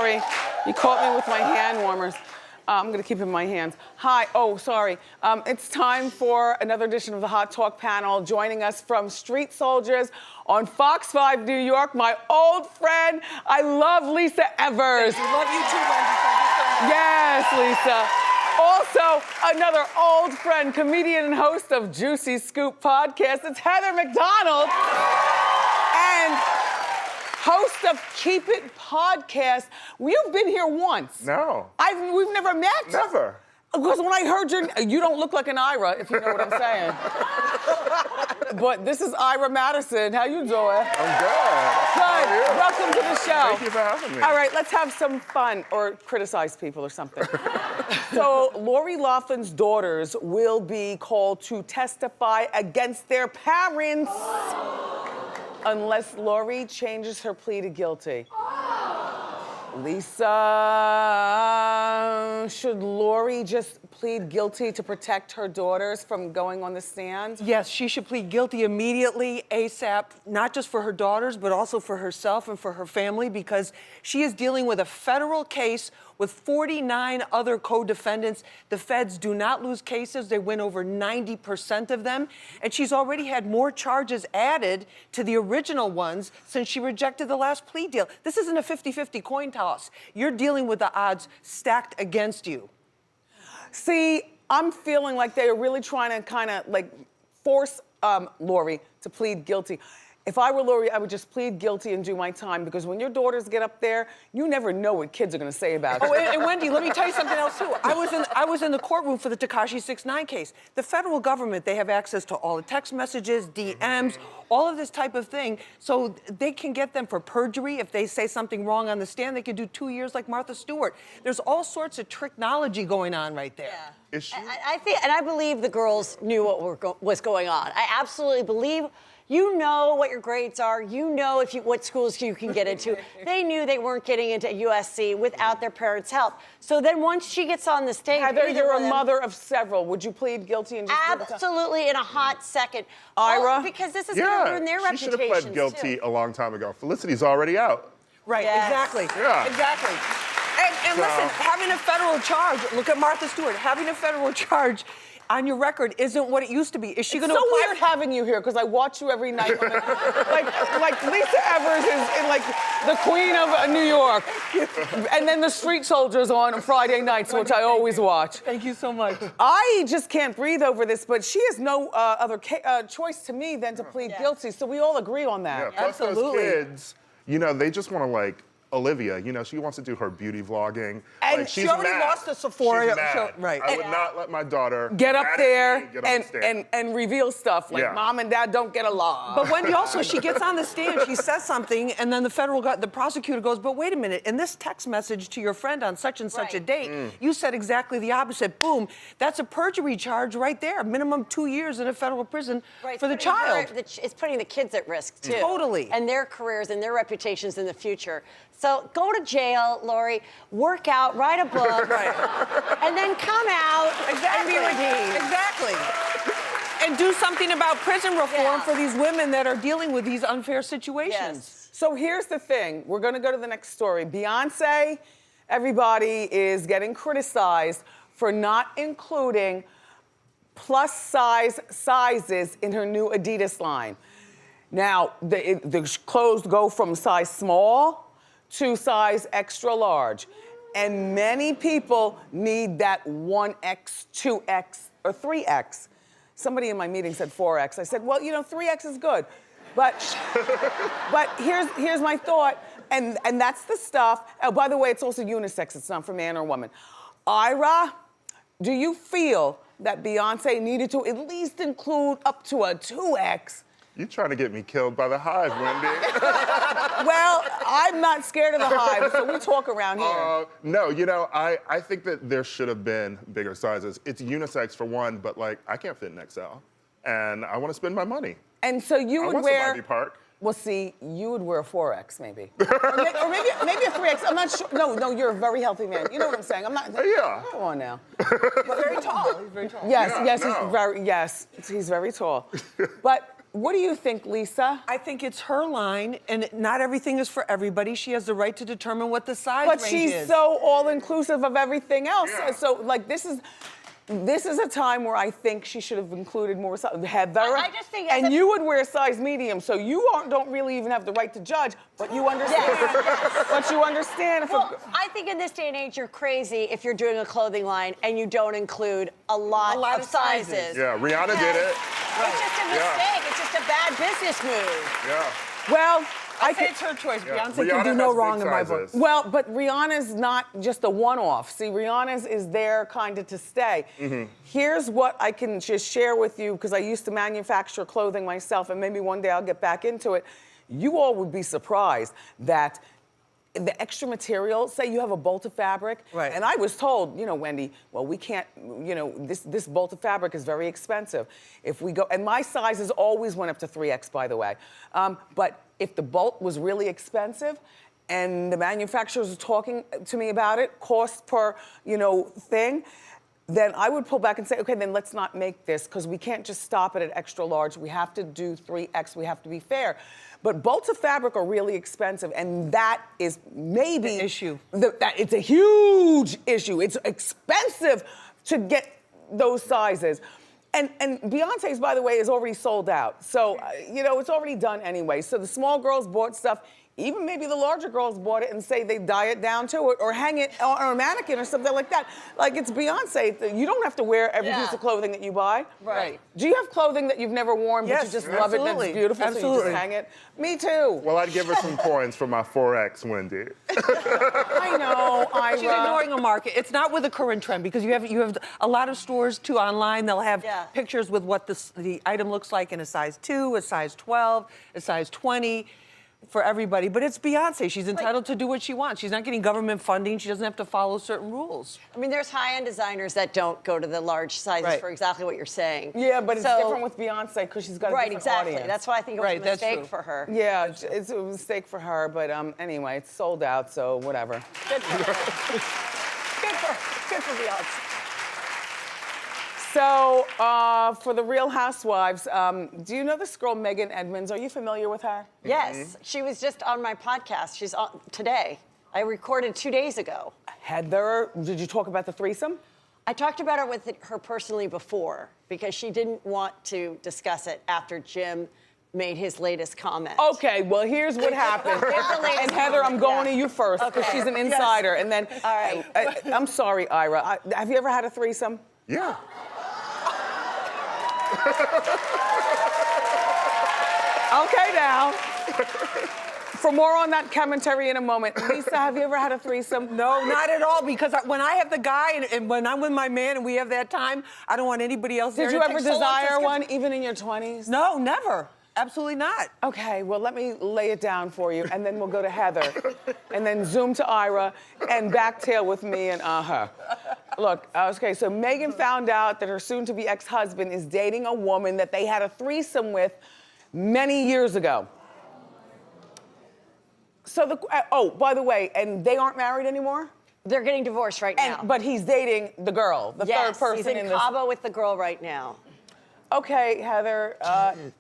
sorry. You caught me with my hand warmers. I'm gonna keep it in my hands. Hi, oh, sorry. It's time for another edition of the Hot Talk panel. Joining us from Street Soldiers on Fox 5 New York, my old friend, I love Lisa Evers. I love you too, Wendy. Thank you so much. Yes, Lisa. Also, another old friend, comedian and host of Juicy Scoop podcast, it's Heather McDonald. And host of Keep It podcast. You've been here once. No. We've never met? Never. Because when I heard you don't look like an Ira, if you know what I'm saying. But this is Ira Madison. How you doing? I'm good. Good. Welcome to the show. Thank you for having me. All right, let's have some fun or criticize people or something. So Lori Laughlin's daughters will be called to testify against their parents unless Lori changes her plea to guilty. Lisa, should Lori just plead guilty to protect her daughters from going on the stand? Yes, she should plead guilty immediately, ASAP, not just for her daughters, but also for herself and for her family, because she is dealing with a federal case with 49 other co-defendants. The feds do not lose cases. They win over 90% of them. And she's already had more charges added to the original ones since she rejected the last plea deal. This isn't a 50-50 coin toss. You're dealing with the odds stacked against you. See, I'm feeling like they are really trying to kind of like force Lori to plead guilty. If I were Lori, I would just plead guilty and do my time, because when your daughters get up there, you never know what kids are gonna say about you. Oh, and Wendy, let me tell you something else too. I was in the courtroom for the Tekashi 6ix9ine case. The federal government, they have access to all the text messages, DMs, all of this type of thing, so they can get them for perjury. If they say something wrong on the stand, they could do 2 years like Martha Stewart. There's all sorts of technology going on right there. Yeah. Is she? I think, and I believe the girls knew what was going on. I absolutely believe. You know what your grades are. You know what schools you can get into. They knew they weren't getting into USC without their parents' help. So then once she gets on the stage, Heather, you're a mother of several. Would you plead guilty and just do the time? absolutely in a hot second. Ira? Oh, because this is going to ruin their she should reputations have pled guilty too. a long time ago. Felicity's already out. Right, Yes. exactly. Yeah. Exactly. And listen, having a federal charge, look at Martha Stewart, having a federal charge on your record isn't what it used to be. Is she going to It's so apply? weird having you here, because I watch you every night. like Lisa Evers is like the queen of New York. And then the Street Soldiers on Friday nights, which I always watch. Thank you so much. I just can't breathe over this, but she has no other choice to me than to plead guilty. So we all agree on that. Yeah, plus Absolutely. those kids, you know, they just want to like, Olivia, you know, she wants to do her beauty vlogging. And like, she she's already mad. lost the Sephora She's mad. show, right. I would not let my daughter Get up mad at there me, get on the stand. and reveal stuff like Yeah. mom and dad don't get along. But Wendy, also, she gets on the stand, she says something, and then the prosecutor goes, but wait a minute, in this text message to your friend on such and such a Right. date, you said exactly the opposite. Boom, that's a perjury charge right there. Minimum 2 years in a federal prison Right, for the it's putting child. it's putting the kids at risk too. Totally. And their careers and their reputations in the future. So go to jail, Lori, work out, write a book, and then come out and be redeemed. Exactly. And do something about prison reform Yeah. for these women that are dealing with these unfair situations. Yes. So here's the thing. We're gonna go to the next story. Beyonce, everybody is getting criticized for not including plus size sizes in her new Adidas line. Now, the clothes go from size small to size extra large. And many people need that 1X, 2X, or 3X. Somebody in my meeting said 4X. I said, well, you know, 3X is good. But here's my thought, and that's the stuff. Oh, by the way, it's also unisex. It's not for man or woman. Ira, do you feel that Beyonce needed to at least include up to a 2X? You're trying to get me killed by the hive, Wendy. Well, I'm not scared of the hive, so we talk around here. No, you know, I think that there should have been bigger sizes. It's unisex for one, but like, I can't fit an XL. And I want to spend my money. And so you I would want some wear... Ivy Park. Well, see, you would wear a 4X maybe. or maybe a 3X. I'm not sure. No, you're a very healthy man. You know what I'm saying? I'm not. Yeah. Come on now. He's very tall. He's very tall. Yes, Yeah, yes, no. he's very tall. But What do you think, Lisa? I think it's her line, and not everything is for everybody. She has the right to determine what the size But range she's is. so all-inclusive of everything else. Yeah. So, like, this is a time where I think she should have included more size. Heather, I just think as and a- you would wear size medium, so you don't really even have the right to judge, but you understand. But you understand. Well, I think in this day and age, you're crazy if you're doing a clothing line and you don't include a lot of of sizes. sizes. Yeah, Rihanna did it. It's just a mistake. It's just a bad business move. Yeah. well, I say it's her choice. Yeah. Beyonce can Rihanna do no has wrong big in my book. sizes. Well, but Rihanna's not just a one-off. See, Rihanna's is there kind of to stay. Here's what I can just share with you, because I used to manufacture clothing myself, and maybe one day I'll get back into it. You all would be surprised that the extra material, say you have a bolt of fabric, Right. and I was told, Wendy, well, we can't, this bolt of fabric is very expensive. If we go, and my sizes always went up to 3X, by the way. But if the bolt was really expensive, and the manufacturers were talking to me about it, cost per, thing, then I would pull back and say, okay, then let's not make this, because we can't just stop it at extra large. We have to do 3X, we have to be fair. But bolts of fabric are really expensive, and that is maybe The issue. It's a huge issue. It's expensive to get those sizes. And Beyonce's, by the way, is already sold out. So, it's already done anyway. So the small girls bought stuff. Even maybe the larger girls bought it and say they dye it down to it or hang it on a mannequin or something like that. Like, it's Beyonce. You don't have to wear every piece of clothing that you buy. Right. Do you have clothing that you've never worn, but Yes, you just love it and absolutely. it's beautiful, so you Absolutely. just hang it? Me too. Well, I'd give her some points for my 4X, Wendy. I know, Ira. She's ignoring a market. It's not with the current trend, because you have a lot of stores too online. They'll have pictures with what the item looks like in a size 2, a size 12, a size 20 for everybody. But it's Beyonce. She's entitled to do what she wants. She's not getting government funding. She doesn't have to follow certain rules. I mean, there's high-end designers that don't go to the large sizes Right. for exactly what you're saying. Yeah, but it's So- different with Beyonce because she's got a different exactly. audience. That's why I think it was Right, a that's mistake true. for her. Yeah, it's a mistake for her, but anyway, it's sold out, so whatever. Good for her. Good for Beyonce. So, for the Real Housewives, do you know this girl, Megan Edmonds? Are you familiar with her? Yes, she was just on my podcast. She's on today. I recorded 2 days ago. Heather, did you talk about the threesome? I talked about it with her personally before because she didn't want to discuss it after Jim made his latest comment. Okay, well, here's what happened. Here's the latest And Heather, I'm comment, going yeah. to you first because Okay. she's an insider. And then, All right. I'm sorry, Ira. Have you ever had a threesome? Yeah. Okay, now. For more on that commentary in a moment. Lisa, have you ever had a threesome? No, not at all, because when I have the guy and when I'm with my man and we have that time, I don't want anybody else there Did you to ever take so long to desire schedule- one, even in your 20s? No, never. Absolutely not. Okay, well, let me lay it down for you, and then we'll go to Heather, and then zoom to Ira, and backtail with me and her. Look, okay, so Megan found out that her soon-to-be ex-husband is dating a woman that they had a threesome with many years ago. So by the way, and they aren't married anymore? They're getting divorced right now. But he's dating the girl, the third person he's in this. Cabo with the girl right now. Okay, Heather,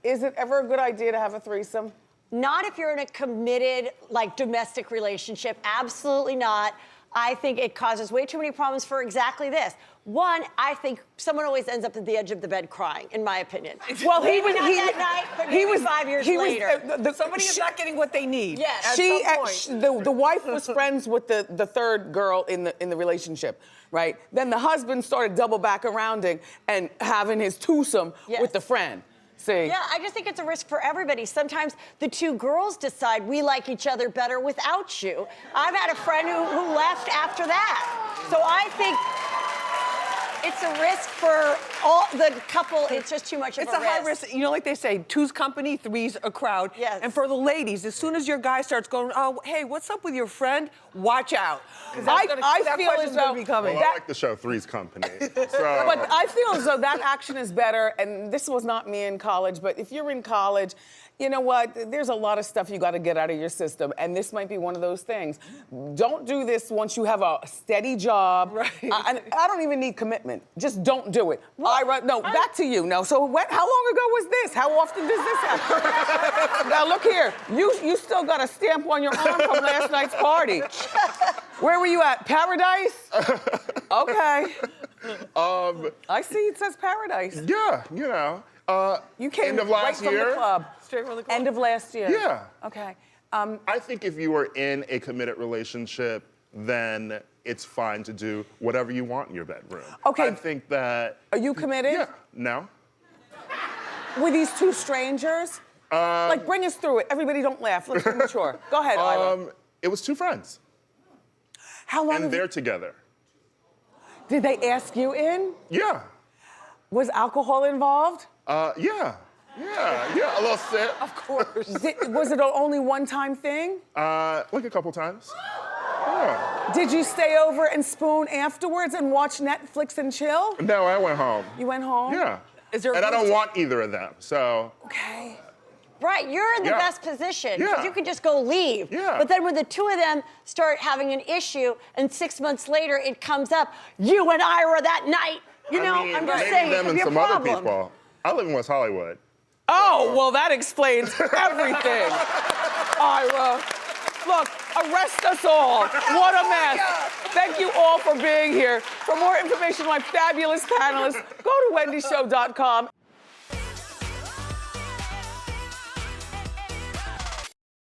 is it ever a good idea to have a threesome? Not if you're in a committed, domestic relationship. Absolutely not. I think it causes way too many problems for exactly this. One, I think someone always ends up at the edge of the bed crying, in my opinion. Well, maybe not that night, but maybe 5 years later. Somebody is not getting what they need. Yes. At some point. The wife was friends with the third girl in the relationship, right? Then the husband started double back arounding and having his twosome with the friend. See? Yeah, I just think it's a risk for everybody. Sometimes the two girls decide we like each other better without you. I've had a friend who left after that. So I think it's a risk for all the couple. It's just too much of It's a high risk. You know, like they say, two's company, three's a crowd. Yes. And for the ladies, as soon as your guy starts going, oh, hey, what's up with your friend? Watch out. 'Cause I that feel question's as gonna though be coming. Well, I like the show Three's Company. So. But I feel as though that action is better, and this was not me in college, but if you're in college, you know what? There's a lot of stuff you got to get out of your system, and this might be one of those things. Don't do this once you have a steady job. Right. I don't even need commitment. Just don't do it. Well, Ira, no, back to you. No, so how long ago was this? How often does this happen? Now look here, you still got a stamp on your arm from last night's party. Where were you at? Paradise? Okay. I see it says Paradise. Yeah, you know. You came end of right last from year. the club. Straight from the club? End of last year. Yeah. Okay. I think if you were in a committed relationship, then it's fine to do whatever you want in your bedroom. Okay. I think that. Are you committed? Yeah. No. Were these two strangers? Like, bring us through it. Everybody don't laugh. Let's be mature. Go ahead, Ira. It was two friends, How long and have you- they're together. Did they ask you in? Yeah. Was alcohol involved? Yeah. Yeah. A little sip. Of course. Was it only one-time thing? Like a couple times. Yeah. Did you stay over and spoon afterwards and watch Netflix and chill? No, I went home. You went home? Yeah. Is there a and I don't routine? want either of them, so. Okay. Right, you're in the Yeah. best position because Yeah. you can just go leave. Yeah. But then when the two of them start having an issue and 6 months later it comes up, you and Ira that night, you know, I mean, I'm just maybe saying it them could and be a some problem. other people. I live in West Hollywood. Oh, well, that explains everything. Ira, look, arrest us all. What a mess. Thank you all for being here. For more information on my fabulous panelists, go to wendyshow.com.